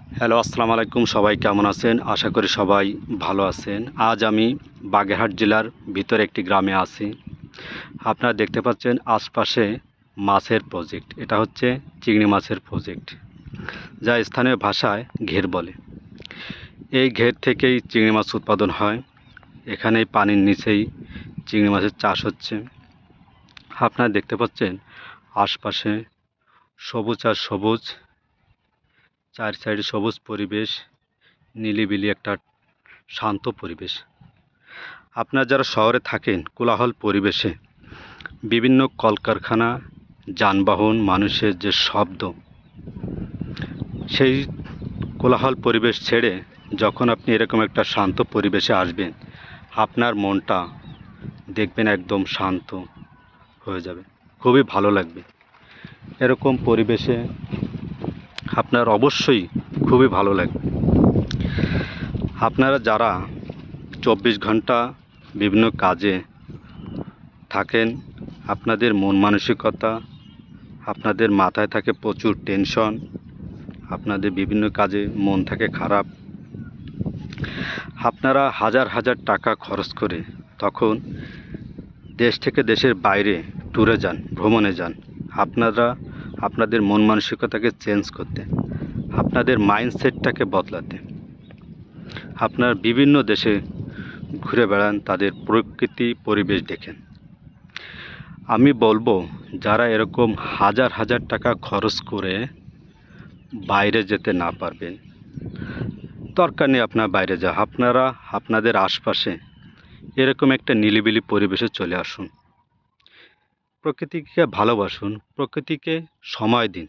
Hello, আসসালামু আলাইকুম। সবাই কেমন আছেন? আশা করি সবাই ভালো আছেন। আজ আমি বাগেরহাট জেলার ভিতরে একটি গ্রামে আছি। আপনারা দেখতে পাচ্ছেন আশপাশে মাছের প্রজেক্ট। এটা হচ্ছে চিংড়ি মাছের প্রজেক্ট, যা স্থানীয় ভাষায় ঘের বলে। এই ঘের থেকেই চিংড়ি মাছ উৎপাদন হয়। এখানেই পানির নিচেই চিংড়ি মাছের চাষ হচ্ছে। আপনারা দেখতে পাচ্ছেন আশপাশে সবুজ আর সবুজ, চার সাইডে সবুজ পরিবেশ, নিলিবিলি একটা শান্ত পরিবেশ। আপনারা যারা শহরে থাকেন কোলাহল পরিবেশে, বিভিন্ন কলকারখানা, যানবাহন, মানুষের যে শব্দ, সেই কোলাহল পরিবেশ ছেড়ে যখন আপনি এরকম একটা শান্ত পরিবেশে আসবেন, আপনার মনটা দেখবেন একদম শান্ত হয়ে যাবে, খুবই ভালো লাগবে। এরকম পরিবেশে আপনার অবশ্যই খুবই ভালো লাগবে। আপনারা যারা 24 ঘন্টা বিভিন্ন কাজে থাকেন, আপনাদের মন মানসিকতা, আপনাদের মাথায় থাকে প্রচুর টেনশন, আপনাদের বিভিন্ন কাজে মন থাকে খারাপ, আপনারা হাজার হাজার টাকা খরচ করে তখন দেশ থেকে দেশের বাইরে ট্যুরে যান, ভ্রমণে যান। আপনারা আপনাদের মন মানসিকতাকে চেঞ্জ করতে, আপনাদের মাইন্ডসেটটাকে বদলাতে আপনারা বিভিন্ন দেশে ঘুরে বেড়ান, তাদের প্রকৃতি পরিবেশ দেখেন। আমি বলবো, যারা এরকম হাজার হাজার টাকা খরচ করে বাইরে যেতে না পারবেন, দরকার নেই আপনার বাইরে যাওয়া। আপনারা আপনাদের আশপাশে এরকম একটা নিরিবিলি পরিবেশে চলে আসুন। প্রকৃতিকে ভালোবাসুন, প্রকৃতিকে সময় দিন।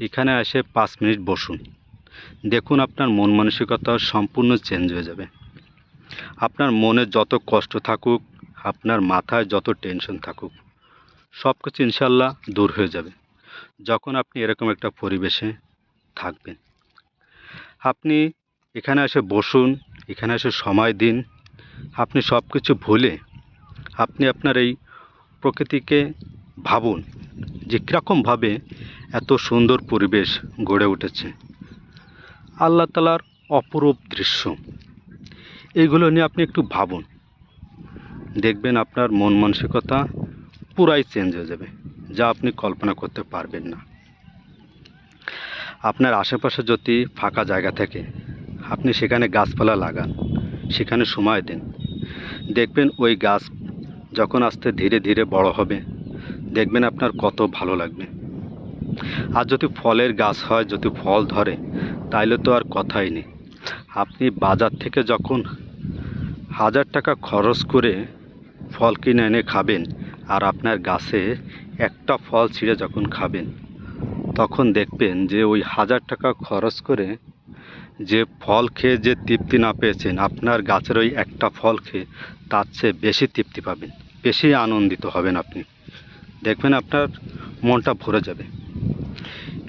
এখানে এসে 5 মিনিট বসুন, দেখুন আপনার মন মানসিকতা সম্পূর্ণ চেঞ্জ হয়ে যাবে। আপনার মনে যত কষ্ট থাকুক, আপনার মাথায় যত টেনশন থাকুক, সব কিছু ইনশাল্লাহ দূর হয়ে যাবে যখন আপনি এরকম একটা পরিবেশে থাকবেন। আপনি এখানে এসে বসুন, এখানে এসে সময় দিন। আপনি সব কিছু ভুলে আপনি আপনার এই প্রকৃতিকে ভাবুন যে কীরকমভাবে এত সুন্দর পরিবেশ গড়ে উঠেছে। আল্লাহ তাআলার অপরূপ দৃশ্য, এইগুলো নিয়ে আপনি একটু ভাবুন, দেখবেন আপনার মন মানসিকতা পুরাই চেঞ্জ হয়ে যাবে, যা আপনি কল্পনা করতে পারবেন না। আপনার আশেপাশে যদি ফাঁকা জায়গা থাকে, আপনি সেখানে গাছপালা লাগান, সেখানে সময় দেন। দেখবেন ওই গাছ যখন আস্তে ধীরে ধীরে বড় হবে, দেখবেন আপনার কত ভালো লাগবে। আর যদি ফলের গাছ হয়, যদি ফল ধরে, তাইলে তো আর কথাই নেই। আপনি বাজার থেকে যখন হাজার টাকা খরচ করে ফল কিনে এনে খাবেন, আর আপনার গাছে একটা ফল ছিঁড়ে যখন খাবেন, তখন দেখবেন যে ওই হাজার টাকা খরচ করে যে ফল খেয়ে যে তৃপ্তি না পেয়েছেন, আপনার গাছের ওই একটা ফল খেয়ে তার চেয়ে বেশি তৃপ্তি পাবেন, বেশি আনন্দিত হবেন। আপনি দেখবেন আপনার মনটা ভরে যাবে।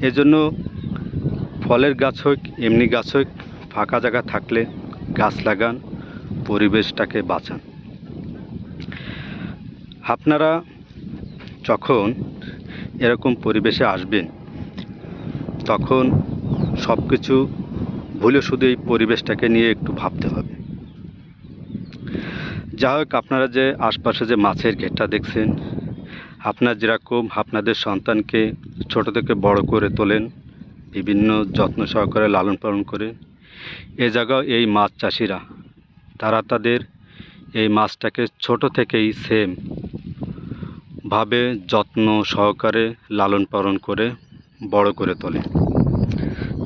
এজন্য ফলের গাছ হোক, এমনি গাছ হোক, ফাঁকা জায়গা থাকলে গাছ লাগান, পরিবেশটাকে বাঁচান। আপনারা যখন এরকম পরিবেশে আসবেন, তখন সব কিছু ভুলে শুধু এই পরিবেশটাকে নিয়ে একটু ভাবতে হবে। যা হোক, আপনারা যে আশপাশে যে মাছের ঘেরটা দেখছেন, আপনার যেরকম আপনাদের সন্তানকে ছোট থেকে বড় করে তোলেন, বিভিন্ন যত্ন সহকারে লালন পালন করে, এ জায়গাও এই মাছ চাষিরা তারা তাদের এই মাছটাকে ছোট থেকেই সেম ভাবে যত্ন সহকারে লালন পালন করে বড় করে তোলে।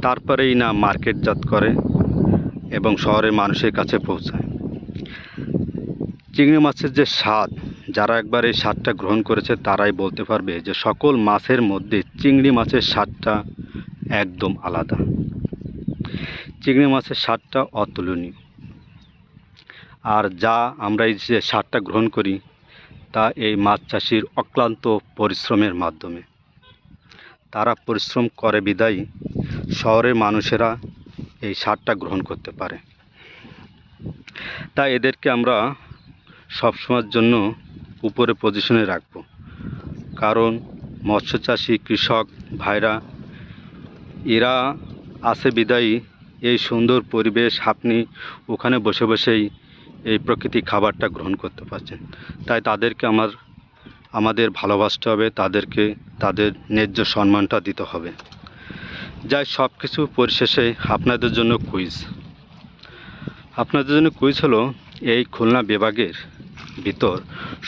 তারপরেই না মার্কেটজাত করে এবং শহরের মানুষের কাছে পৌঁছায়। চিংড়ি মাছের যে স্বাদ, যারা একবার এই স্বাদটা গ্রহণ করেছে তারাই বলতে পারবে যে সকল মাছের মধ্যে চিংড়ি মাছের স্বাদটা একদম আলাদা। চিংড়ি মাছের স্বাদটা অতুলনীয়। আর যা আমরা এই যে স্বাদটা গ্রহণ করি, তা এই মাছ চাষির অক্লান্ত পরিশ্রমের মাধ্যমে। তারা পরিশ্রম করে বিদায়ী শহরের মানুষেরা এই স্বাদটা গ্রহণ করতে পারে। তাই এদেরকে আমরা সবসময়ের জন্য উপরে পজিশনে রাখব, কারণ মৎস্য চাষি কৃষক ভাইরা এরা আছে বিদায়ী এই সুন্দর পরিবেশ আপনি ওখানে বসে বসেই এই প্রকৃতির খাবারটা গ্রহণ করতে পারছেন। তাই তাদেরকে আমাদের ভালোবাসতে হবে, তাদেরকে তাদের ন্যায্য সম্মানটা দিতে হবে। যাই সব কিছু পরিশেষে আপনাদের জন্য কুইজ হলো, এই খুলনা বিভাগের ভিতর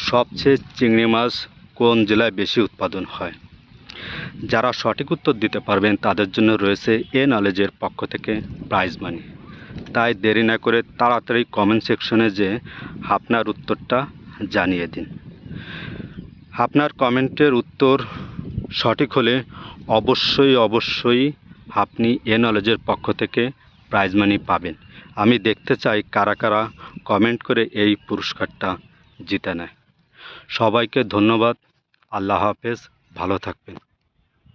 সবচেয়ে চিংড়ি মাছ কোন জেলায় বেশি উৎপাদন হয়? যারা সঠিক উত্তর দিতে পারবেন তাদের জন্য রয়েছে এ নলেজের পক্ষ থেকে প্রাইজ মানি। তাই দেরি না করে তাড়াতাড়ি কমেন্ট সেকশনে যে আপনার উত্তরটা জানিয়ে দিন। আপনার কমেন্টের উত্তর সঠিক হলে অবশ্যই আপনি এ নলেজের পক্ষ থেকে প্রাইজ মানি পাবেন। আমি দেখতে চাই কারা কারা কমেন্ট করে এই পুরস্কারটা জিতে নেয়। সবাইকে ধন্যবাদ। আল্লাহ হাফেজ, ভালো থাকবেন।